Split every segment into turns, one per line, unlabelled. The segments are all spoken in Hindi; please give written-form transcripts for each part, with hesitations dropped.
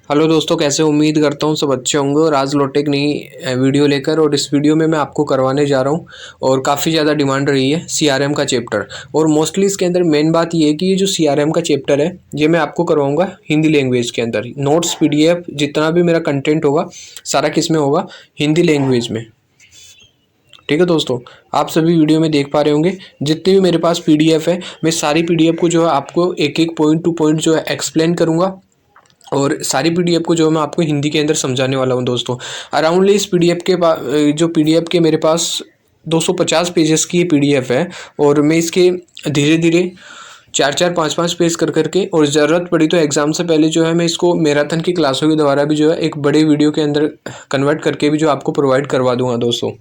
हेलो दोस्तों, कैसे उम्मीद करता हूँ सब अच्छे होंगे। और आज लौटे एक नई वीडियो लेकर, और इस वीडियो में मैं आपको करवाने जा रहा हूँ और काफ़ी ज़्यादा डिमांड रही है सीआरएम का चैप्टर। और मोस्टली इसके अंदर मेन बात ये है कि ये जो सीआरएम का चैप्टर है ये मैं आपको करवाऊँगा हिंदी लैंग्वेज के अंदर। नोट्स पीडीएफ जितना भी मेरा कंटेंट होगा सारा किस में होगा, हिंदी लैंग्वेज में। ठीक है दोस्तों, आप सभी वीडियो में देख पा रहे होंगे जितने भी मेरे पास पीडीएफ है, मैं सारी पीडीएफ को जो है आपको एक एक पॉइंट टू पॉइंट जो है एक्सप्लेन करूँगा। और सारी पीडीएफ को जो मैं आपको हिंदी के अंदर समझाने वाला हूं दोस्तों। अराउंडली इस पीडीएफ के जो पीडीएफ के मेरे पास 250 पेजेस की पीडीएफ है। और मैं इसके धीरे धीरे 4-4 5-5 पेज कर करके, और ज़रूरत पड़ी तो एग्ज़ाम से पहले जो है मैं इसको मैराथन की क्लासों के द्वारा भी जो है एक बड़े वीडियो के अंदर कन्वर्ट करके भी जो आपको प्रोवाइड करवा दूंगा दोस्तों।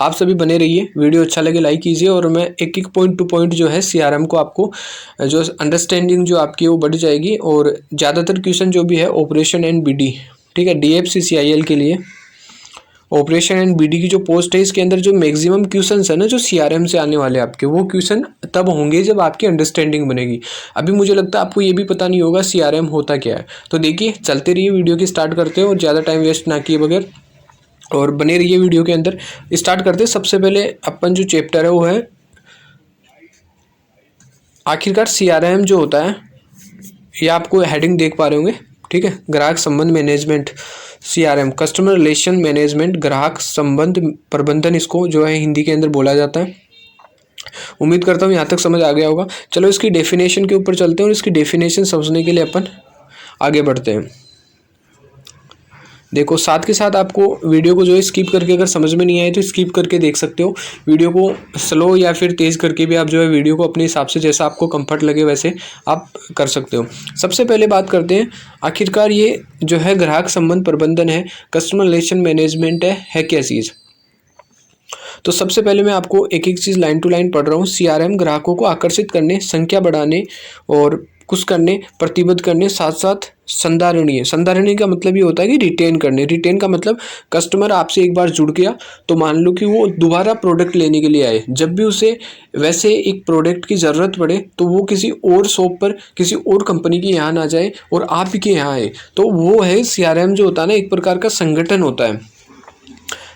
आप सभी बने रहिए, वीडियो अच्छा लगे लाइक कीजिए। और मैं एक एक पॉइंट टू पॉइंट जो है सीआरएम को आपको जो अंडरस्टैंडिंग जो आपकी वो बढ़ जाएगी। और ज़्यादातर क्वेश्चन जो भी है ऑपरेशन एंड बीडी, ठीक है, डीएफसीसीआईएल के लिए ऑपरेशन एंड बीडी की जो पोस्ट है इसके अंदर जो मैक्सिमम क्वेश्चन है ना जो सीआरएम से आने वाले आपके, वो क्वेश्चन तब होंगे जब आपकी अंडरस्टैंडिंग बनेगी। अभी मुझे लगता है आपको ये भी पता नहीं होगा सीआरएम होता क्या है। तो देखिए, चलते रहिए, वीडियो की स्टार्ट करते हैं और ज़्यादा टाइम वेस्ट ना किए बगैर, और बने रहिए वीडियो के अंदर। स्टार्ट करते हैं। सबसे पहले अपन जो चैप्टर है वो है आखिरकार सीआरएम जो होता है, ये आपको हेडिंग देख पा रहे होंगे, ठीक है। ग्राहक संबंध management, CRM customer relation management, ग्राहक संबंध प्रबंधन इसको जो है हिंदी के अंदर बोला जाता है। उम्मीद करता हूँ यहाँ तक समझ आ गया होगा। चलो इसकी डेफिनेशन के ऊपर चलते हैं और इसकी डेफिनेशन समझने के लिए अपन आगे बढ़ते हैं। देखो, साथ के साथ आपको वीडियो को जो है स्किप करके, अगर समझ में नहीं आए तो स्किप करके देख सकते हो। वीडियो को स्लो या फिर तेज़ करके भी आप जो है वीडियो को अपने हिसाब से, जैसा आपको कंफर्ट लगे वैसे आप कर सकते हो। सबसे पहले बात करते हैं, आखिरकार ये जो है ग्राहक संबंध प्रबंधन है, कस्टमर रिलेशन मैनेजमेंट है क्या चीज़। तो सबसे पहले मैं आपको एक एक चीज़ लाइन टू लाइन पढ़ रहा हूँ। सीआरएम ग्राहकों को आकर्षित करने, संख्या बढ़ाने और कुछ करने, प्रतिबद्ध करने, साथ साथ संधारणीय। संधारणीय का मतलब ये होता है कि रिटेन करने। रिटेन का मतलब कस्टमर आपसे एक बार जुड़ गया तो मान लो कि वो दोबारा प्रोडक्ट लेने के लिए आए। जब भी उसे वैसे एक प्रोडक्ट की ज़रूरत पड़े तो वो किसी और शॉप पर, किसी और कंपनी के यहाँ ना जाए और आप ही के यहाँ आए। तो वो है सीआरएम जो होता है ना, एक प्रकार का संगठन होता है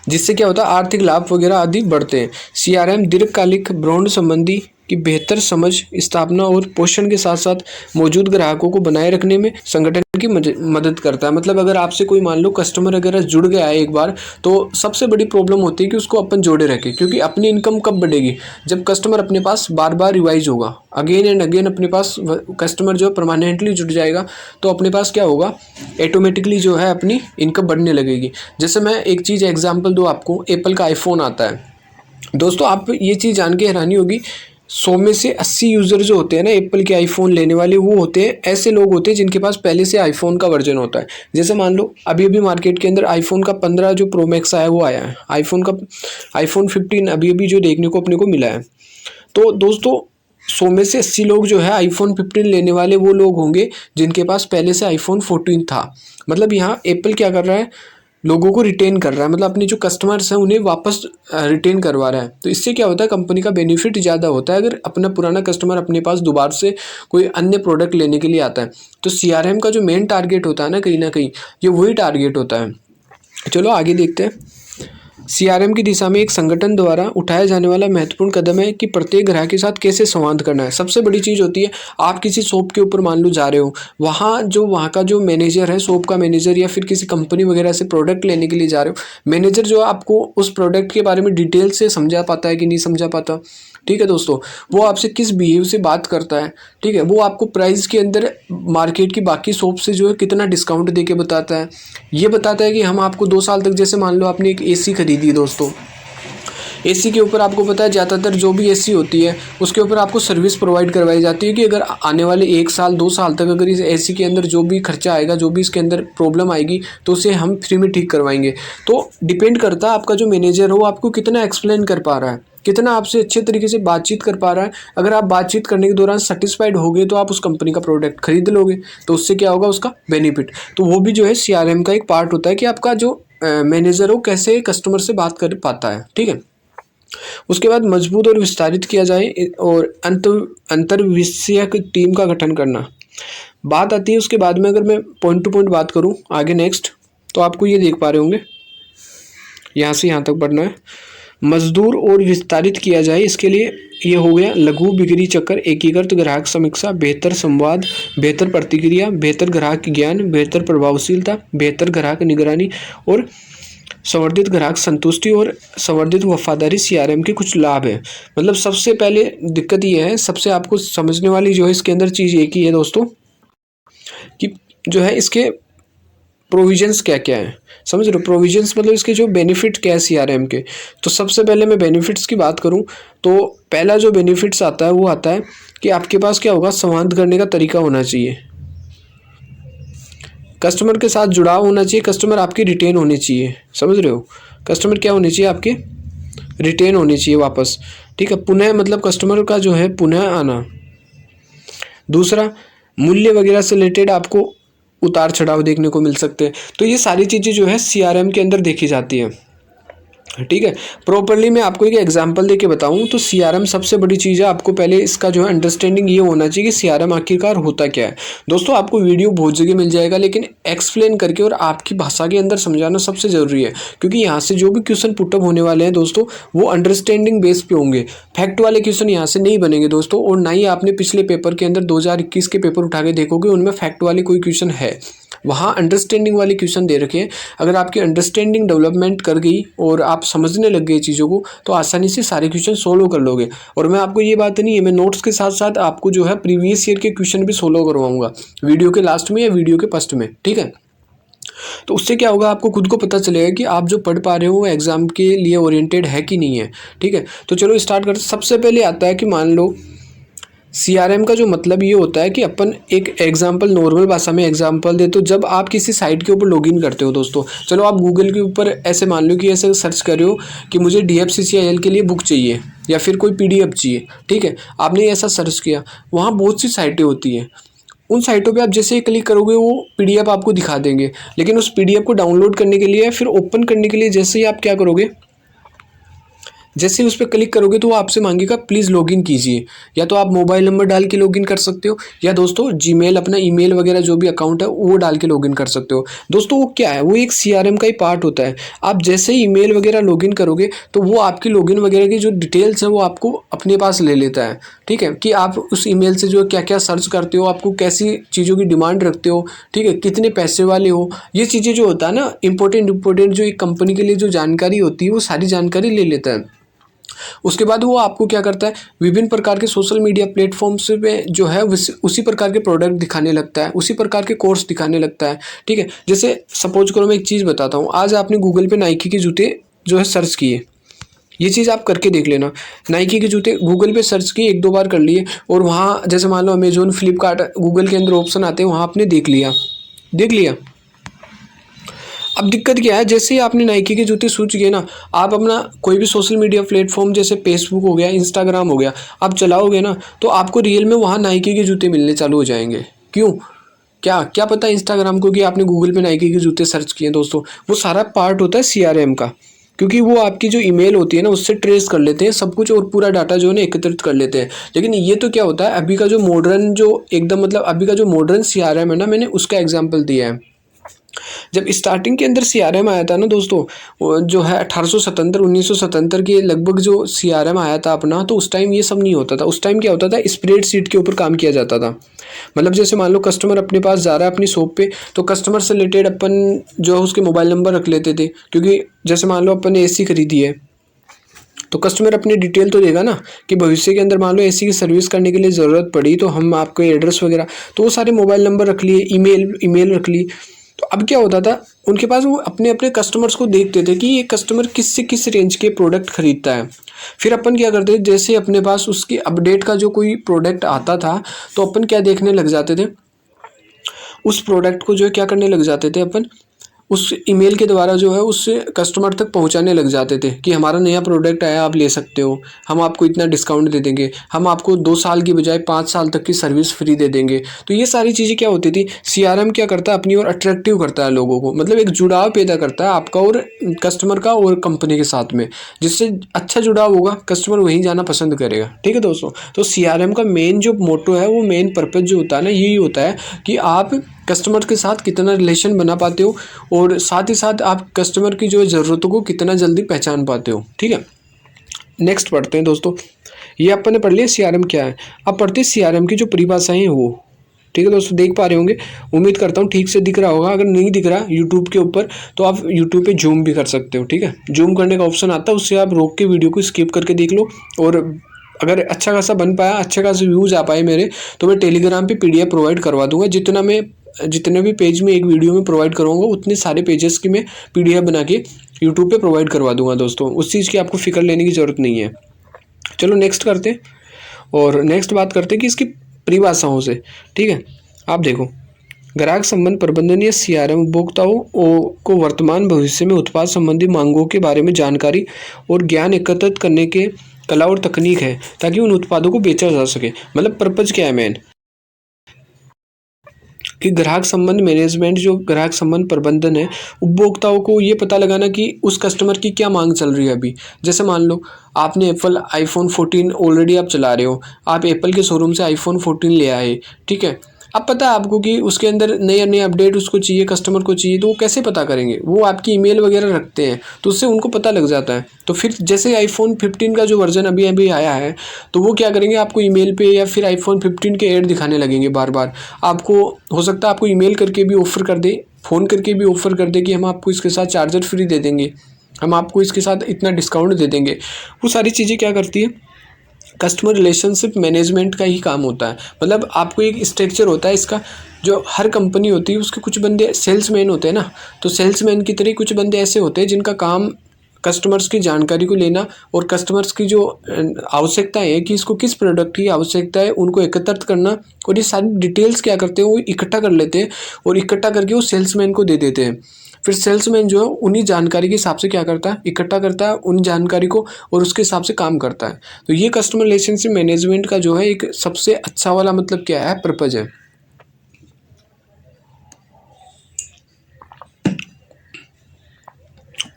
जिससे क्या होता है, आर्थिक लाभ वगैरह आदि बढ़ते हैं। सीआरएम दीर्घकालिक ब्रांड संबंधी की बेहतर समझ, स्थापना और पोषण के साथ साथ मौजूद ग्राहकों को बनाए रखने में संगठन की मदद करता है। मतलब अगर आपसे कोई मान लो कस्टमर अगर जुड़ गया है एक बार, तो सबसे बड़ी प्रॉब्लम होती है कि उसको अपन जोड़े रखें। क्योंकि अपनी इनकम कब बढ़ेगी, जब कस्टमर अपने पास बार बार रिवाइज होगा, अगेन एंड अगेन अपने पास कस्टमर जो परमानेंटली जुड़ जाएगा, तो अपने पास क्या होगा, ऑटोमेटिकली जो है अपनी इनकम बढ़ने लगेगी। जैसे मैं एक चीज़ एग्जाम्पल दूँ आपको, एप्पल का आईफोन आता है दोस्तों। आप ये चीज़ जान के हैरानी होगी, 100 में से 80 यूज़र जो होते हैं ना एप्पल के आईफोन लेने वाले, वो होते हैं ऐसे लोग होते हैं जिनके पास पहले से आईफोन का वर्जन होता है। जैसे मान लो अभी अभी मार्केट के अंदर आईफोन का 15 जो प्रो मैक्स आया वो आया है, आईफोन 15 अभी अभी जो देखने को अपने को मिला है। तो दोस्तों 100 में से 80 लोग जो है आईफोन 15 लेने वाले वो लोग होंगे जिनके पास पहले से आईफोन 14 था। मतलब यहाँ एप्पल क्या कर रहा है, लोगों को रिटेन कर रहा है, मतलब अपने जो कस्टमर्स हैं उन्हें वापस रिटेन करवा रहा है। तो इससे क्या होता है, कंपनी का बेनिफिट ज़्यादा होता है अगर अपना पुराना कस्टमर अपने पास दोबारा से कोई अन्य प्रोडक्ट लेने के लिए आता है। तो सीआरएम का जो मेन टारगेट होता है ना कहीं ये वही टारगेट होता है। चलो आगे देखते हैं। सीआरएम की दिशा में एक संगठन द्वारा उठाया जाने वाला महत्वपूर्ण कदम है कि प्रत्येक ग्राहक के साथ कैसे संवाद करना है। सबसे बड़ी चीज़ होती है, आप किसी शॉप के ऊपर मान लो जा रहे हो, वहाँ का जो मैनेजर है, शॉप का मैनेजर, या फिर किसी कंपनी वगैरह से प्रोडक्ट लेने के लिए जा रहे हो, मैनेजर जो आपको उस प्रोडक्ट के बारे में डिटेल से समझा पाता है कि नहीं समझा पाता। ठीक है दोस्तों, वो आपसे किस बिहेव से बात करता है, ठीक है, वो आपको प्राइस के अंदर मार्केट की बाकी शॉप से जो है कितना डिस्काउंट दे के बताता है। ये बताता है कि हम आपको 2 साल तक, जैसे मान लो आपने एक एसी खरीदी दोस्तों, एसी के ऊपर आपको पता है ज़्यादातर जो भी एसी होती है उसके ऊपर आपको सर्विस प्रोवाइड करवाई जाती है कि अगर आने वाले 1 साल 2 साल तक अगर इस एसी के अंदर जो भी खर्चा आएगा, जो भी इसके अंदर प्रॉब्लम आएगी, तो उसे हम फ्री में ठीक करवाएंगे। तो डिपेंड करता है आपका जो मैनेजर हो आपको कितना एक्सप्लेन कर पा रहा है, कितना आपसे अच्छे तरीके से बातचीत कर पा रहा है। अगर आप बातचीत करने के दौरान सेटिस्फाइड हो गए तो आप उस कंपनी का प्रोडक्ट खरीद लोगे, तो उससे क्या होगा, उसका बेनिफिट। तो वो भी जो है सीआरएम का एक पार्ट होता है कि आपका जो मैनेजर हो कैसे कस्टमर से बात कर पाता है। ठीक है, उसके बाद मजबूत और विस्तारित किया जाए और अंतर विषयक टीम का गठन करना। बात आती है उसके बाद में, अगर मैं पॉइंट टू पॉइंट बात करूँ आगे नेक्स्ट, तो आपको ये देख पा रहे होंगे यहाँ से यहाँ तक पढ़ना है। मजदूर और विस्तारित किया जाए, इसके लिए ये हो गया लघु बिक्री चक्र, एकीकृत ग्राहक समीक्षा, बेहतर संवाद, बेहतर प्रतिक्रिया, बेहतर ग्राहक ज्ञान, बेहतर प्रभावशीलता, बेहतर ग्राहक निगरानी और संवर्धित ग्राहक संतुष्टि और संवर्धित वफादारी सीआरएम के कुछ लाभ है। मतलब सबसे पहले दिक्कत ये है, सबसे आपको समझने वाली जो है इसके अंदर चीज़ एक ही है दोस्तों, कि जो है इसके प्रोविजंस क्या क्या है। समझ रहे हो, प्रोविजंस मतलब इसके जो बेनिफिट क्या है सीआरएम के। तो सबसे पहले मैं बेनिफिट्स की बात करूं तो पहला जो बेनिफिट्स आता है वो आता है कि आपके पास क्या होगा, संवाद करने का तरीका होना चाहिए, कस्टमर के साथ जुड़ाव होना चाहिए, कस्टमर आपकी रिटेन होनी चाहिए। समझ रहे हो, कस्टमर क्या होनी चाहिए, आपके रिटेन होनी चाहिए वापस। ठीक है, पुनः मतलब कस्टमर का जो है पुनः आना। दूसरा, मूल्य वगैरह से रिलेटेड आपको उतार चढ़ाव देखने को मिल सकते हैं। तो ये सारी चीज़ें जो है सीआरएम के अंदर देखी जाती है। ठीक है, प्रॉपरली मैं आपको एक एग्जांपल देके बताऊं तो सीआरएम सबसे बड़ी चीज़ है, आपको पहले इसका जो है अंडरस्टैंडिंग ये होना चाहिए कि सीआरएम आखिरकार होता क्या है। दोस्तों आपको वीडियो बहुत जगह मिल जाएगा, लेकिन एक्सप्लेन करके और आपकी भाषा के अंदर समझाना सबसे ज़रूरी है, क्योंकि यहाँ से जो भी क्वेश्चन पुटअप होने वाले हैं दोस्तों वो अंडरस्टैंडिंग बेस पे होंगे। फैक्ट वाले क्वेश्चन यहाँ से नहीं बनेंगे दोस्तों, और ना ही आपने पिछले पेपर के अंदर 2021 के पेपर उठा के देखोगे उनमें फैक्ट वाले कोई क्वेश्चन है, वहाँ अंडरस्टैंडिंग वाले क्वेश्चन दे रखे हैं। अगर आपकी अंडरस्टैंडिंग डेवलपमेंट कर गई और आप समझने लग गए चीज़ों को, तो आसानी से सारे क्वेश्चन सोल्व कर लोगे। और मैं आपको ये बात नहीं है, मैं नोट्स के साथ साथ आपको जो है प्रीवियस ईयर के क्वेश्चन भी सोल्व करवाऊंगा वीडियो के लास्ट में या वीडियो के फर्स्ट में। ठीक है, तो उससे क्या होगा, आपको खुद को पता चलेगा कि आप जो पढ़ पा रहे हो वो एग्जाम के लिए ओरिएंटेड है कि नहीं है। ठीक है, तो चलो स्टार्ट करते। सबसे पहले आता है कि मान लो सीआरएम का जो मतलब ये होता है कि अपन एक एग्जांपल नॉर्मल भाषा में एग्जांपल दे, तो जब आप किसी साइट के ऊपर लॉगिन करते हो दोस्तों, चलो आप गूगल के ऊपर ऐसे मान लो कि ऐसे सर्च कर रहे हो कि मुझे डीएफसीसीआईएल के लिए बुक चाहिए या फिर कोई पीडीएफ चाहिए। ठीक है, आपने ऐसा सर्च किया, वहाँ बहुत सी साइटें होती हैं, उन साइटों पे आप जैसे ही क्लिक करोगे वो पीडीएफ आपको दिखा देंगे, लेकिन उस पीडीएफ को डाउनलोड करने के लिए फिर ओपन करने के लिए जैसे ही आप क्या करोगे, जैसे ही उस पर क्लिक करोगे तो वो आपसे मांगेगा प्लीज़ लॉगिन कीजिए। या तो आप मोबाइल नंबर डाल के लॉगिन कर सकते हो, या दोस्तों जीमेल अपना ईमेल वगैरह जो भी अकाउंट है वो डाल के लॉगिन कर सकते हो। दोस्तों वो क्या है, वो एक सीआरएम का ही पार्ट होता है। आप जैसे ही ईमेल वगैरह लॉगिन करोगे तो वो आपकी लॉगिन वगैरह की जो डिटेल्स है वो आपको अपने पास ले लेता है। ठीक है, कि आप उस ईमेल से जो क्या क्या सर्च करते हो, आपको कैसी चीज़ों की डिमांड रखते हो, ठीक है, कितने पैसे वाले हो, ये चीज़ें जो होता है ना इंपॉर्टेंट जो एक कंपनी के लिए जो जानकारी होती है वो सारी जानकारी ले लेता है। उसके बाद वो आपको क्या करता है, विभिन्न प्रकार के सोशल मीडिया प्लेटफॉर्म्स पे जो है उसी प्रकार के प्रोडक्ट दिखाने लगता है, उसी प्रकार के कोर्स दिखाने लगता है। ठीक है, जैसे सपोज करो मैं एक चीज़ बताता हूँ, आज आपने गूगल पे नाइकी के जूते जो है सर्च किए, ये चीज़ आप करके देख लेना। नाइकी के जूते गूगल पे सर्च किए, एक दो बार कर लिए, और वहाँ जैसे मान लो अमेजोन फ्लिपकार्ट गूगल के अंदर ऑप्शन आते हैं, वहाँ आपने देख लिया। अब दिक्कत क्या है, जैसे ही आपने नाइकी के जूते सोच किए ना, आप अपना कोई भी सोशल मीडिया प्लेटफॉर्म जैसे फेसबुक हो गया, इंस्टाग्राम हो गया, आप चलाओगे ना तो आपको रियल में वहाँ नाइकी के जूते मिलने चालू हो जाएंगे। क्यों, क्या पता इंस्टाग्राम को कि आपने गूगल पे नाइकी के जूते सर्च किए। दोस्तों वो सारा पार्ट होता है सीआरएम का, क्योंकि वो आपकी जो ईमेल होती है ना उससे ट्रेस कर लेते हैं सब कुछ और पूरा डाटा जो है ना एकत्रित कर लेते हैं। लेकिन ये तो क्या होता है, अभी का जो मॉडर्न जो एकदम मतलब अभी का जो मॉडर्न सीआरएम है ना, मैंने उसका एग्जाम्पल दिया है। जब स्टार्टिंग के अंदर सीआरएम आया था ना दोस्तों, वो जो है 1977 के लगभग जो सीआरएम आया था अपना, तो उस टाइम ये सब नहीं होता था। उस टाइम क्या होता था, स्प्रेडशीट के ऊपर काम किया जाता था। मतलब जैसे मान लो कस्टमर अपने पास जा रहा है अपनी शॉप पे, तो कस्टमर से रिलेटेड अपन जो है उसके मोबाइल नंबर रख लेते थे, क्योंकि जैसे मान लो अपन ने एसी खरीदी है तो कस्टमर अपनी डिटेल तो देगा ना, कि भविष्य के अंदर मान लो एसी की सर्विस करने के लिए ज़रूरत पड़ी तो हम आपको एड्रेस वगैरह, तो वो सारे मोबाइल नंबर रख लिए, ईमेल रख ली। तो अब क्या होता था, उनके पास वो अपने अपने कस्टमर्स को देखते थे कि ये कस्टमर किस से किस रेंज के प्रोडक्ट खरीदता है। फिर अपन क्या करते थे, जैसे अपने पास उसकी अपडेट का जो कोई प्रोडक्ट आता था तो अपन क्या देखने लग जाते थे, उस प्रोडक्ट को जो है क्या करने लग जाते थे अपन, उस ईमेल के द्वारा जो है उस कस्टमर तक पहुंचाने लग जाते थे कि हमारा नया प्रोडक्ट आया, आप ले सकते हो, हम आपको इतना डिस्काउंट दे देंगे, हम आपको 2 साल की बजाय 5 साल तक की सर्विस फ्री दे देंगे। तो ये सारी चीज़ें क्या होती थी, सीआरएम क्या करता है, अपनी ओर अट्रैक्टिव करता है लोगों को, मतलब एक जुड़ाव पैदा करता है आपका और कस्टमर का और कंपनी के साथ में, जिससे अच्छा जुड़ाव होगा, कस्टमर वहीं जाना पसंद करेगा। ठीक है दोस्तों, तो सीआरएम का मेन जो मोटो है, वो मेन पर्पज जो होता है ना, यही होता है कि आप कस्टमर के साथ कितना रिलेशन बना पाते हो और साथ ही साथ आप कस्टमर की जो ज़रूरतों को कितना जल्दी पहचान पाते हो। ठीक है, नेक्स्ट पढ़ते हैं दोस्तों। ये अपन ने पढ़ लिया सीआरएम क्या है। अब पढ़ते हैं सीआरएम की जो परिभाषाएं हैं वो। ठीक है दोस्तों, देख पा रहे होंगे, उम्मीद करता हूँ ठीक से दिख रहा होगा। अगर नहीं दिख रहा यूट्यूब के ऊपर तो आप यूट्यूब पे जूम भी कर सकते हो। ठीक है, जूम करने का ऑप्शन आता है, उससे आप रोक के वीडियो को स्किप करके देख लो। और अगर अच्छा खासा बन पाया, अच्छे खासे व्यूज़ आ पाए मेरे, तो मैं टेलीग्राम पे पीडीएफ प्रोवाइड करवा दूंगा। जितने भी पेज में एक वीडियो में प्रोवाइड करवाऊंगा, उतने सारे पेजेस की मैं पीडीएफ बना के यूट्यूब पे प्रोवाइड करवा दूंगा दोस्तों। उस चीज़ की आपको फिक्र लेने की ज़रूरत नहीं है। चलो नेक्स्ट करते हैं, और नेक्स्ट बात करते हैं कि इसकी परिभाषाओं से। ठीक है, आप देखो, ग्राहक संबंध प्रबंधन या सीआरएम उपभोक्ताओं को वर्तमान भविष्य में उत्पाद संबंधी मांगों के बारे में जानकारी और ज्ञान एकत्रित करने के कला और तकनीक है, ताकि उन उत्पादों को बेचा जा सके। मतलब पर्पज क्या है मेन, कि ग्राहक संबंध मैनेजमेंट, जो ग्राहक संबंध प्रबंधन है, उपभोक्ताओं को ये पता लगाना कि उस कस्टमर की क्या मांग चल रही है अभी। जैसे मान लो आपने एप्पल आईफोन 14 ऑलरेडी आप चला रहे हो, आप एप्पल के शोरूम से आईफोन 14 ले आए। ठीक है, अब पता है आपको कि उसके अंदर नए नए अपडेट उसको चाहिए, कस्टमर को चाहिए, तो वो कैसे पता करेंगे, वो आपकी ईमेल वगैरह रखते हैं, तो उससे उनको पता लग जाता है। तो फिर जैसे आईफोन 15 का जो वर्जन अभी अभी आया है, तो वो क्या करेंगे, आपको ईमेल पे या फिर आईफोन 15 के ऐड दिखाने लगेंगे बार बार। आपको हो सकता है आपको ईमेल करके भी ऑफ़र कर दे, फ़ोन करके भी ऑफ़र कर दे कि हम आपको इसके साथ चार्जर फ्री दे देंगे, हम आपको इसके साथ इतना डिस्काउंट दे देंगे। वो सारी चीज़ें क्या करती है, कस्टमर रिलेशनशिप मैनेजमेंट का ही काम होता है। मतलब आपको एक स्ट्रक्चर होता है इसका, जो हर कंपनी होती है उसके कुछ बंदे सेल्समैन होते हैं ना, तो सेल्समैन की तरह कुछ बंदे ऐसे होते हैं जिनका काम कस्टमर्स की जानकारी को लेना और कस्टमर्स की जो आवश्यकताएं है कि इसको किस प्रोडक्ट की आवश्यकता है, उनको एकत्रित करना, और ये सारी डिटेल्स क्या करते हैं, वो इकट्ठा कर लेते हैं और इकट्ठा करके वो सेल्समैन को दे देते हैं। फिर सेल्समैन जो है उन्हीं जानकारी के हिसाब से क्या करता है, इकट्ठा करता है उन जानकारी को और उसके हिसाब से काम करता है। तो ये कस्टमर रिलेशनशिप मैनेजमेंट का जो है एक सबसे अच्छा वाला मतलब क्या है, पर्पज है।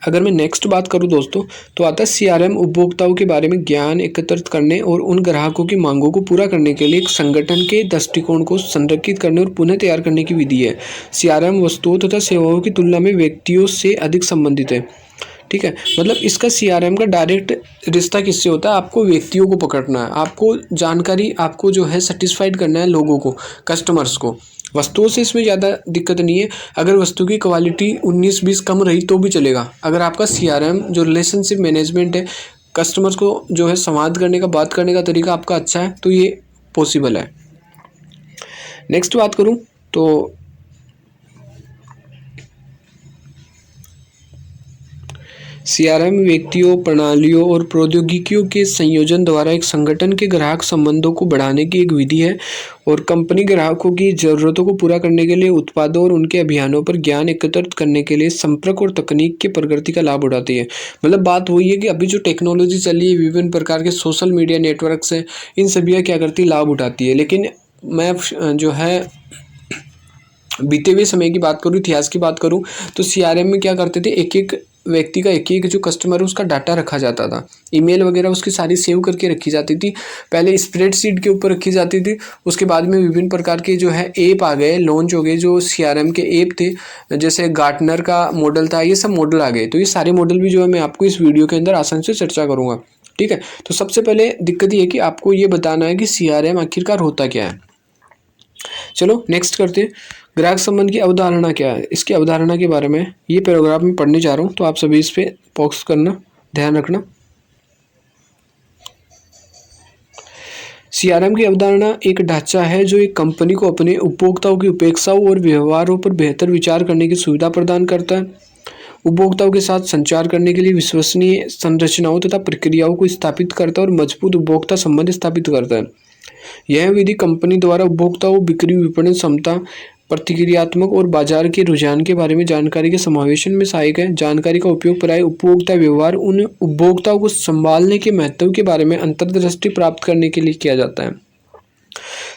अगर मैं नेक्स्ट बात करूं दोस्तों, तो आता है सीआरएम उपभोक्ताओं के बारे में ज्ञान एकत्रित करने और उन ग्राहकों की मांगों को पूरा करने के लिए एक संगठन के दृष्टिकोण को संरेखित करने और पुनः तैयार करने की विधि है। सीआरएम वस्तुओं तथा सेवाओं की तुलना में व्यक्तियों से अधिक संबंधित है। ठीक है, मतलब इसका सीआरएम का डायरेक्ट रिश्ता किससे होता है, आपको व्यक्तियों को पकड़ना है, आपको जानकारी, आपको जो है सेटिस्फाइड करना है लोगों को, कस्टमर्स को। वस्तुओं से इसमें ज़्यादा दिक्कत नहीं है, अगर वस्तु की क्वालिटी 19-20 कम रही तो भी चलेगा। अगर आपका सीआरएम जो रिलेशनशिप मैनेजमेंट है, कस्टमर्स को जो है संवाद करने का, बात करने का तरीका आपका अच्छा है, तो ये पॉसिबल है। नेक्स्ट बात करूँ तो सीआरएम व्यक्तियों, प्रणालियों और प्रौद्योगिकियों के संयोजन द्वारा एक संगठन के ग्राहक संबंधों को बढ़ाने की एक विधि है, और कंपनी ग्राहकों की ज़रूरतों को पूरा करने के लिए उत्पादों और उनके अभियानों पर ज्ञान एकत्रित करने के लिए संपर्क और तकनीक के प्रगति का लाभ उठाती है। मतलब बात वही है कि अभी जो टेक्नोलॉजी चली है, विभिन्न प्रकार के सोशल मीडिया नेटवर्क्स हैं, इन सभी क्या करती है, लाभ उठाती है। लेकिन मैं जो है बीते हुए समय की बात करूँ, इतिहास की बात करूँ, तो सीआरएम में क्या करते थे, एक एक व्यक्ति का, एक एक जो कस्टमर है उसका डाटा रखा जाता था, ईमेल वगैरह उसकी सारी सेव करके रखी जाती थी। पहले स्प्रेडशीट के ऊपर रखी जाती थी, उसके बाद में विभिन्न प्रकार के जो है ऐप आ गए, लॉन्च हो गए, जो सीआरएम के ऐप थे, जैसे गार्टनर का मॉडल था, ये सब मॉडल आ गए। तो ये सारे मॉडल भी जो है मैं आपको इस वीडियो के अंदर आसान से चर्चा करूँगा। ठीक है, तो सबसे पहले दिक्कत ये है कि आपको ये बताना है कि सीआरएम आखिरकार होता क्या है। चलो नेक्स्ट करते हैं, ग्राहक संबंध की अवधारणा क्या है। इसकी अवधारणा के बारे में ये पैराग्राफ में पढ़ने जा रहा हूँ, तो आप सभी इस पे फोकस करना, ध्यान रखना। सीआरएम की अवधारणा एक ढांचा है जो एक कंपनी को अपने उपभोक्ताओं की अपेक्षाओं और व्यवहारों पर बेहतर विचार करने की सुविधा प्रदान करता है, उपभोक्ताओं के साथ संचार करने के लिए विश्वसनीय संरचनाओं तथा प्रक्रियाओं को स्थापित करता है और मजबूत उपभोक्ता संबंध स्थापित करता है। यह विधि कंपनी द्वारा उपभोक्ताओं, बिक्री, विपणन क्षमता, प्रतिक्रियात्मक और बाजार के रुझान के बारे में जानकारी के समावेशन में सहायक है। जानकारी का उपयोग प्रायः उपभोक्ता व्यवहार, उन उपभोक्ताओं को संभालने के महत्व के बारे में अंतर्दृष्टि प्राप्त करने के लिए किया जाता है।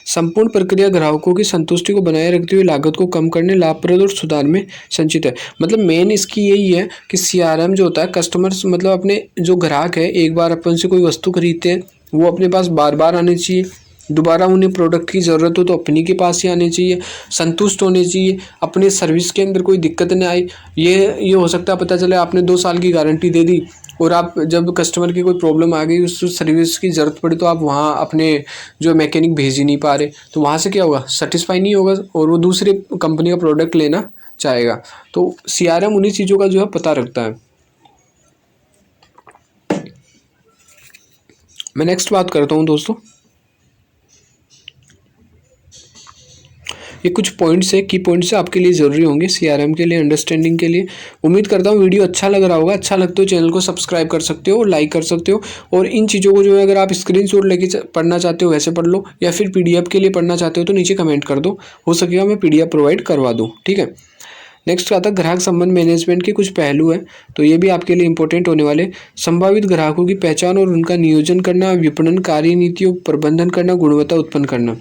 संपूर्ण प्रक्रिया ग्राहकों की संतुष्टि को बनाए रखते हुए लागत को कम करने, लाभप्रद और सुधार में संचित है। मतलब मेन इसकी यही है कि सीआरएम जो होता है, कस्टमर्स मतलब अपने जो ग्राहक है, एक बार अपन से कोई वस्तु खरीदते हैं वो अपने पास बार बार आने चाहिए। दोबारा उन्हें प्रोडक्ट की ज़रूरत हो तो अपनी के पास ही आने चाहिए, संतुष्ट होने चाहिए, अपने सर्विस के अंदर कोई दिक्कत नहीं आई। ये हो सकता है पता चले आपने 2 साल की गारंटी दे दी और आप जब कस्टमर की कोई प्रॉब्लम आ गई, उस सर्विस की ज़रूरत पड़ी तो आप वहाँ अपने जो मैकेनिक भेज ही नहीं पा रहे, तो वहाँ से क्या होगा, सेटिस्फाई नहीं होगा और वो दूसरी कंपनी का प्रोडक्ट लेना चाहेगा। तो सीआरएम उन्हीं चीज़ों का जो है पता रखता है। मैं नेक्स्ट बात करता हूँ दोस्तों, ये कुछ पॉइंट्स है, की पॉइंट्स आपके लिए ज़रूरी होंगे सीआरएम के लिए अंडरस्टैंडिंग के लिए। उम्मीद करता हूँ वीडियो अच्छा लग रहा होगा। अच्छा लगता हो चैनल को सब्सक्राइब कर सकते हो और लाइक कर सकते हो। और इन चीज़ों को जो है अगर आप स्क्रीनशॉट लेके पढ़ना चाहते हो वैसे पढ़ लो, या फिर पीडीएफ के लिए पढ़ना चाहते हो तो नीचे कमेंट कर दो, हो सकेगा मैं पीडीएफ प्रोवाइड करवा दूँ। ठीक है, नेक्स्ट आता है ग्राहक संबंध मैनेजमेंट के कुछ पहलू हैं, तो ये भी आपके लिए इंपॉर्टेंट होने वाले। संभावित ग्राहकों की पहचान और उनका नियोजन करना, विपणन कार्यनीतियों प्रबंधन करना, गुणवत्ता उत्पन्न करना,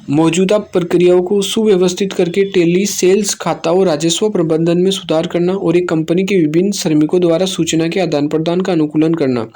मौजूदा प्रक्रियाओं को सुव्यवस्थित करके टेली सेल्स, खाता और राजस्व प्रबंधन में सुधार करना, और एक कंपनी के विभिन्न श्रमिकों द्वारा सूचना के आदान प्रदान का अनुकूलन करना,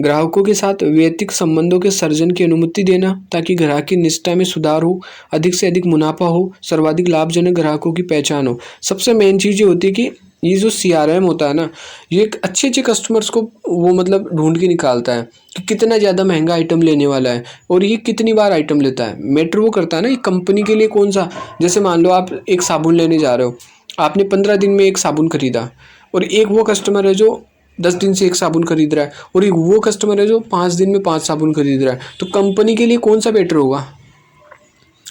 ग्राहकों के साथ वैयक्तिक संबंधों के सर्जन की अनुमति देना ताकि ग्राहक की निष्ठा में सुधार हो, अधिक से अधिक मुनाफा हो, सर्वाधिक लाभजनक ग्राहकों की पहचान हो। सबसे मेन चीज़ ये होती है कि ये जो सीआरएम होता है ना, ये एक अच्छे कस्टमर्स को वो मतलब ढूंढ के निकालता है कि कितना ज़्यादा महंगा आइटम लेने वाला है और ये कितनी बार आइटम लेता है। मैटर वो करता है ना, ये कंपनी के लिए कौन सा, जैसे मान लो आप एक साबुन लेने जा रहे हो, आपने 15 दिन में एक साबुन खरीदा, और एक वो कस्टमर है जो 10 दिन से एक साबुन खरीद रहा है, और एक वो कस्टमर है जो 5 दिन में 5 साबुन खरीद रहा है। तो कंपनी के लिए कौन सा बेटर होगा?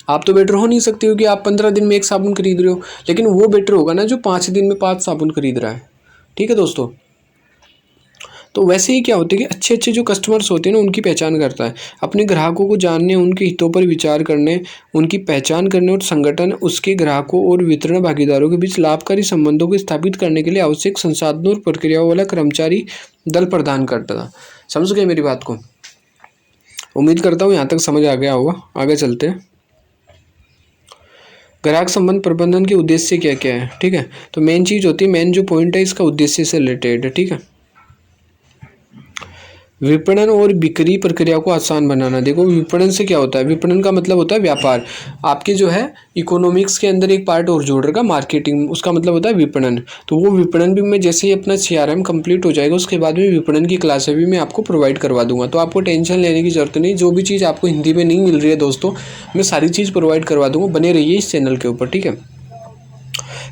आप तो बेटर हो नहीं सकते हो कि आप 15 दिन में एक साबुन खरीद रहे हो, लेकिन वो बेटर होगा ना जो 5 दिन में 5 साबुन खरीद रहा है। ठीक है दोस्तों, तो वैसे ही क्या होता है कि अच्छे जो कस्टमर्स होते हैं ना, उनकी पहचान करता है। अपने ग्राहकों को जानने, उनके हितों पर विचार करने, उनकी पहचान करने, और संगठन उसके ग्राहकों और वितरण भागीदारों के बीच लाभकारी संबंधों को स्थापित करने के लिए आवश्यक संसाधनों और प्रक्रियाओं वाला कर्मचारी दल प्रदान करता था। समझ गए मेरी बात को? उम्मीद करता हूँ यहाँ तक समझ आ गया होगा। आगे चलते हैं। ग्राहक संबंध प्रबंधन के उद्देश्य क्या क्या है? ठीक है, तो मेन चीज़ होती है, मेन जो पॉइंट है इसका उद्देश्य से रिलेटेड है। ठीक है, विपणन और बिक्री प्रक्रिया को आसान बनाना। देखो विपणन से क्या होता है, विपणन का मतलब होता है व्यापार। आपके जो है इकोनॉमिक्स के अंदर एक पार्ट और जोड़ रखा मार्केटिंग, उसका मतलब होता है विपणन। तो वो विपणन भी मैं जैसे ही अपना सीआरएम कंप्लीट हो जाएगा उसके बाद में विपणन की क्लासें भी मैं आपको प्रोवाइड करवा दूंगा। तो आपको टेंशन लेने की जरूरत नहीं, जो भी चीज़ आपको हिंदी में नहीं मिल रही है दोस्तों, मैं सारी चीज़ प्रोवाइड करवा दूंगा। बने रहिए इस चैनल के ऊपर। ठीक है,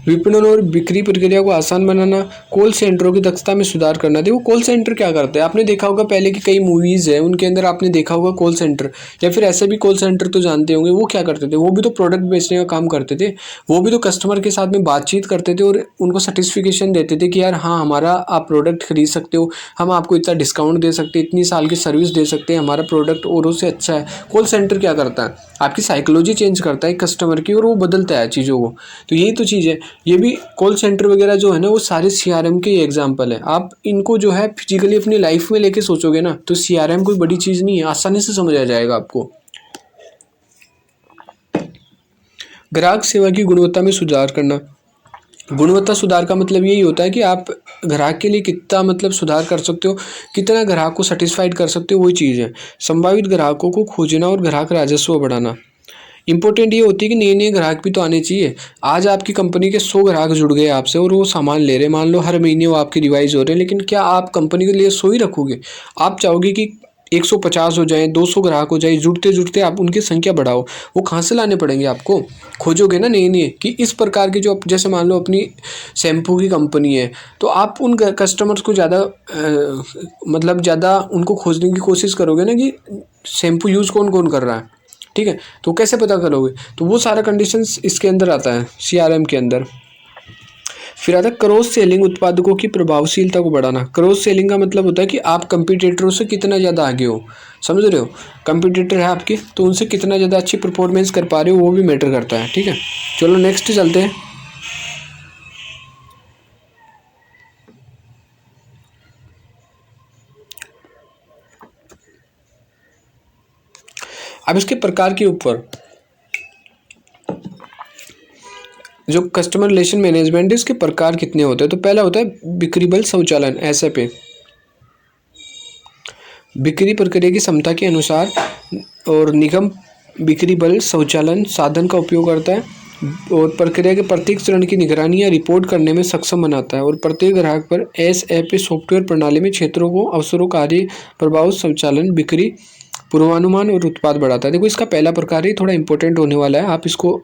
विपणन और बिक्री प्रक्रिया को आसान बनाना, कॉल सेंटरों की दक्षता में सुधार करना। देखो कॉल सेंटर क्या करते हैं, आपने देखा होगा पहले की कई मूवीज़ है उनके अंदर आपने देखा होगा कॉल सेंटर, या फिर ऐसे भी कॉल सेंटर तो जानते होंगे। वो क्या करते थे, वो भी तो प्रोडक्ट बेचने का काम करते थे, वो भी तो कस्टमर के साथ में बातचीत करते थे और उनको सर्टिफिकेशन देते थे कि यार हाँ हमारा आप प्रोडक्ट खरीद सकते हो, हम आपको इतना डिस्काउंट दे सकते हैं, इतनी साल की सर्विस दे सकते हैं, हमारा प्रोडक्ट औरों से अच्छा है। कॉल सेंटर क्या करता है, आपकी साइकोलॉजी चेंज करता है कस्टमर की और वो बदलता है चीज़ों को। तो यही तो चीज़ है, ये भी कॉल सेंटर वगैरह जो है ना वो सारे सीआरएम के एग्जांपल है। आप इनको जो है फिजिकली अपनी लाइफ में लेके सोचोगे ना तो सीआरएम कोई बड़ी चीज़ नहीं है, आसानी से समझ आ जाएगा आपको। ग्राहक सेवा की गुणवत्ता में सुधार करना। गुणवत्ता सुधार का मतलब यही होता है कि आप ग्राहक के लिए कितना मतलब सुधार कर सकते हो, कितना ग्राहक को सेटिस्फाइड कर सकते हो, वही चीज़ है। संभावित ग्राहकों को खोजना और ग्राहक राजस्व बढ़ाना। इंपॉर्टेंट ये होती है कि नए नए ग्राहक भी तो आने चाहिए। आज आपकी कंपनी के 100 ग्राहक जुड़ गए आपसे और वो सामान ले रहे हैं, मान लो हर महीने वो आपके रिवाइज हो रहे हैं, लेकिन क्या आप कंपनी के लिए 100 ही रखोगे? आप चाहोगे कि 150 हो जाए, 200 ग्राहक हो जाए, जुड़ते जुड़ते आप उनकी संख्या बढ़ाओ। वो कहाँ से लाने पड़ेंगे आपको? खोजोगे ना नए नए कि इस प्रकार के जो, जैसे मान लो अपनी शैम्पू की कंपनी है तो आप उन कस्टमर्स को ज़्यादा मतलब ज़्यादा उनको खोजने की कोशिश करोगे ना कि शैम्पू यूज़ कौन कौन कर रहा है। ठीक है, तो कैसे पता करोगे? तो वो सारा कंडीशंस इसके अंदर आता है सीआरएम के अंदर। फिर आता है क्रॉस सेलिंग, उत्पादकों की प्रभावशीलता को बढ़ाना। क्रॉस सेलिंग का मतलब होता है कि आप कंपटीटरों से कितना ज़्यादा आगे हो, समझ रहे हो। कंपटीटर है आपके तो उनसे कितना ज़्यादा अच्छी परफॉर्मेंस कर पा रहे हो वो भी मैटर करता है, ठीक है। चलो नेक्स्ट चलते हैं। अब इसके प्रकार के ऊपर जो कस्टमर रिलेशन मैनेजमेंट है इसके प्रकार कितने होते हैं। तो पहला होता है बिक्री बल स्वचालन, SFA। बिक्री प्रक्रिया की क्षमता के अनुसार और निगम बिक्री बल स्वचालन साधन का उपयोग करता है और प्रक्रिया के प्रत्येक चरण की निगरानी या रिपोर्ट करने में सक्षम बनाता है और प्रत्येक ग्राहक पर SFA सॉफ्टवेयर प्रणाली में क्षेत्रों को अवसरों कार्य प्रभाव स्वचालन बिक्री पूर्वानुमान और उत्पाद बढ़ाता है। देखो इसका पहला प्रकार ही थोड़ा इंपॉर्टेंट होने वाला है, आप इसको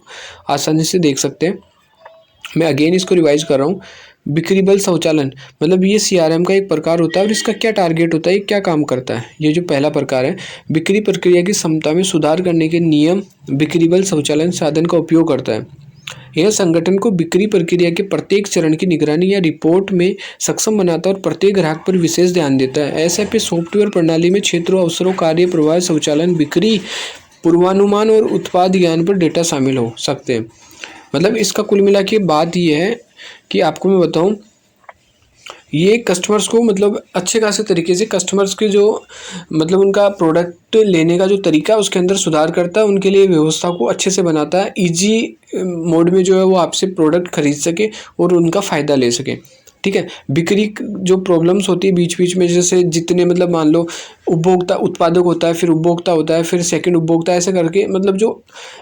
आसानी से देख सकते हैं। मैं अगेन इसको रिवाइज कर रहा हूँ। बिक्री बल स्वचालन मतलब ये CRM का एक प्रकार होता है और इसका क्या टारगेट होता है, क्या काम करता है। ये जो पहला प्रकार है, बिक्री प्रक्रिया की क्षमता में सुधार करने के नियम बिक्री बल स्वचालन साधन का उपयोग करता है। यह संगठन को बिक्री प्रक्रिया के प्रत्येक चरण की निगरानी या रिपोर्ट में सक्षम बनाता है और प्रत्येक ग्राहक पर विशेष ध्यान देता है। SFA सॉफ्टवेयर प्रणाली में क्षेत्रों अवसरों कार्य प्रवाह स्वचालन बिक्री पूर्वानुमान और उत्पाद ज्ञान पर डेटा शामिल हो सकते हैं। मतलब इसका कुल मिला के बात ये है कि आपको मैं बताऊं, ये कस्टमर्स को मतलब अच्छे खासे तरीके से कस्टमर्स के जो मतलब उनका प्रोडक्ट लेने का जो तरीका है उसके अंदर सुधार करता है, उनके लिए व्यवस्था को अच्छे से बनाता है, इजी मोड में जो है वो आपसे प्रोडक्ट खरीद सके और उनका फ़ायदा ले सके, ठीक है। बिक्री जो प्रॉब्लम्स होती है बीच बीच में, जैसे जितने मतलब मान लो उपभोक्ता उत्पादक होता है, फिर उपभोक्ता होता है, फिर सेकंड उपभोक्ता, ऐसे करके मतलब जो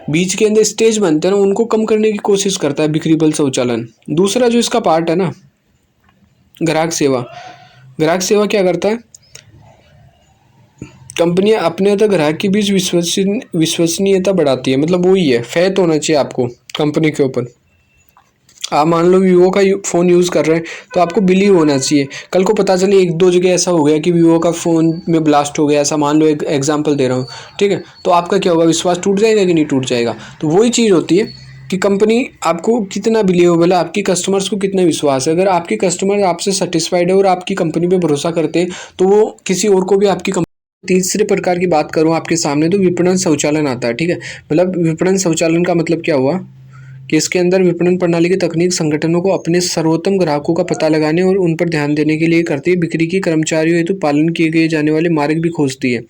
बीच के अंदर स्टेज बनते हैं ना उनको कम करने की कोशिश करता है बिक्री बल स्वचालन। दूसरा जो इसका पार्ट है ना, ग्राहक सेवा। ग्राहक सेवा क्या करता है, कंपनियां अपने तक ग्राहक के बीच विश्वसनीयता बढ़ाती है। मतलब वही है, फैथ होना चाहिए आपको कंपनी के ऊपर। आप मान लो वीवो का फ़ोन यूज़ कर रहे हैं तो आपको बिलीव होना चाहिए। कल को पता चले एक दो जगह ऐसा हो गया कि वीवो का फ़ोन में ब्लास्ट हो गया, ऐसा मान लो, एक एग्जांपल दे रहा हूँ, ठीक है, तो आपका क्या होगा, विश्वास टूट जाएगा कि नहीं टूट जाएगा। तो वही चीज़ होती है कि कंपनी आपको कितना बिलीवेबल है, आपकी कस्टमर्स को कितना विश्वास है। अगर आपके कस्टमर आपसे सेटिस्फाइड है और आपकी कंपनी पे भरोसा करते हैं तो वो किसी और को भी आपकी तीसरे प्रकार की बात करूँ आपके सामने तो विपणन स्वचालन आता है, ठीक है। मतलब विपणन स्वचालन का मतलब क्या हुआ कि इसके अंदर विपणन प्रणाली की तकनीक संगठनों को अपने सर्वोत्तम ग्राहकों का पता लगाने और उन पर ध्यान देने के लिए करती है। बिक्री की कर्मचारियों हेतु पालन किए गए जाने वाले मार्ग भी खोजती है।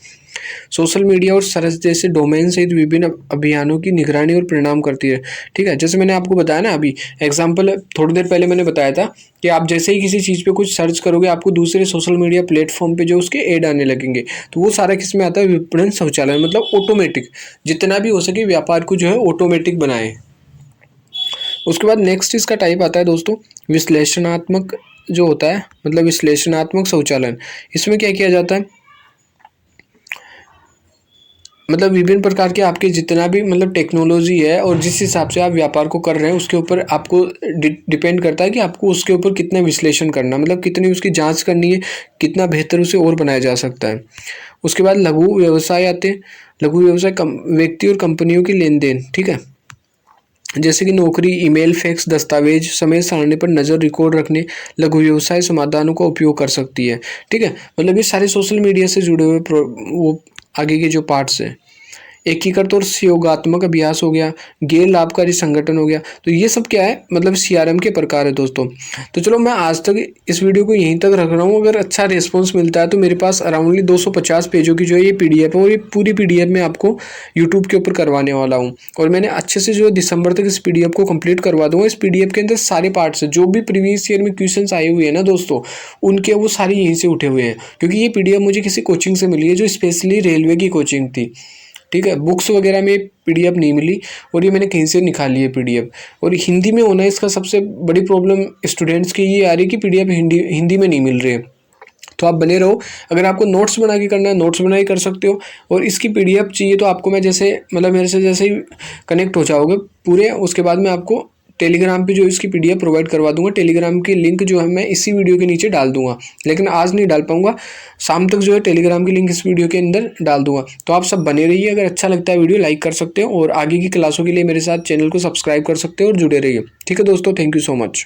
सोशल मीडिया और सरस जैसे डोमेन सहित विभिन्न अभियानों की निगरानी और परिणाम करती है, ठीक है। जैसे मैंने आपको बताया ना, अभी एग्जाम्पल थोड़ी देर पहले मैंने बताया था कि आप जैसे ही किसी चीज़ पे कुछ सर्च करोगे आपको दूसरे सोशल मीडिया प्लेटफॉर्म पे जो उसके ऐड आने लगेंगे, तो वो सारा किस में आता है, विपणन स्वचालन। मतलब ऑटोमेटिक, जितना भी हो सके व्यापार को जो है ऑटोमेटिक बनाए। उसके बाद नेक्स्ट इसका टाइप आता है दोस्तों विश्लेषणात्मक जो होता है, मतलब विश्लेषणात्मक स्वचालन। इसमें क्या किया जाता है, मतलब विभिन्न प्रकार के आपके जितना भी मतलब टेक्नोलॉजी है और जिस हिसाब से आप व्यापार को कर रहे हैं उसके ऊपर आपको डिपेंड करता है कि आपको उसके ऊपर कितना विश्लेषण करना, मतलब कितनी उसकी जांच करनी है, कितना बेहतर उसे और बनाया जा सकता है। उसके बाद लघु व्यवसाय आते हैं। लघु व्यवसाय व्यक्ति और कंपनियों की लेन देन, ठीक है, जैसे कि नौकरी, ईमेल, फैक्स, दस्तावेज, समय सारणी पर नज़र, रिकॉर्ड रखने लघु व्यवसाय समाधानों का उपयोग कर सकती है, ठीक है। मतलब ये सारे सोशल मीडिया से जुड़े हुए वो आगे के जो पार्ट्स हैं। एकीकृत और सहयोगात्मक अभ्यास हो गया, गैर लाभकारी संगठन हो गया। तो ये सब क्या है, मतलब CRM के प्रकार है दोस्तों। तो चलो मैं आज तक इस वीडियो को यहीं तक रख रहा हूँ। अगर अच्छा रिस्पॉन्स मिलता है तो मेरे पास अराउंडली 250 पेजों की जो है ये PDF है और ये पूरी PDF मैं आपको यूट्यूब के ऊपर करवाने वाला हूँ और मैंने अच्छे से जो दिसंबर तक इस PDF को कंप्लीट करवा दूंगा। इस PDF के अंदर सारे पार्ट्स हैं, जो भी प्रीवियस ईयर में क्वेश्चंस आए हुए हैं ना दोस्तों, उनके वो सारे यहीं से उठे हुए हैं, क्योंकि ये PDF मुझे किसी कोचिंग से मिली है जो स्पेशली रेलवे की कोचिंग थी, ठीक है। बुक्स वगैरह में PDF नहीं मिली और ये मैंने कहीं से निकाली है PDF। और हिंदी में होना इसका सबसे बड़ी प्रॉब्लम स्टूडेंट्स की ये आ रही है कि PDF हिंदी में नहीं मिल रही है। तो आप बने रहो, अगर आपको नोट्स बना के करना है नोट्स बना के कर सकते हो, और इसकी PDF चाहिए तो आपको मैं जैसे मतलब मेरे से जैसे ही कनेक्ट हो जाओगे पूरे, उसके बाद मैं आपको टेलीग्राम पे जो इसकी PDF प्रोवाइड करवा दूंगा। टेलीग्राम की लिंक जो है मैं इसी वीडियो के नीचे डाल दूंगा, लेकिन आज नहीं डाल पाऊंगा, शाम तक जो है टेलीग्राम की लिंक इस वीडियो के अंदर डाल दूंगा। तो आप सब बने रहिए, अगर अच्छा लगता है वीडियो लाइक कर सकते हो और आगे की क्लासों के लिए मेरे साथ चैनल को सब्सक्राइब कर सकते हो और जुड़े रहिए, ठीक है दोस्तों। Thank you so much.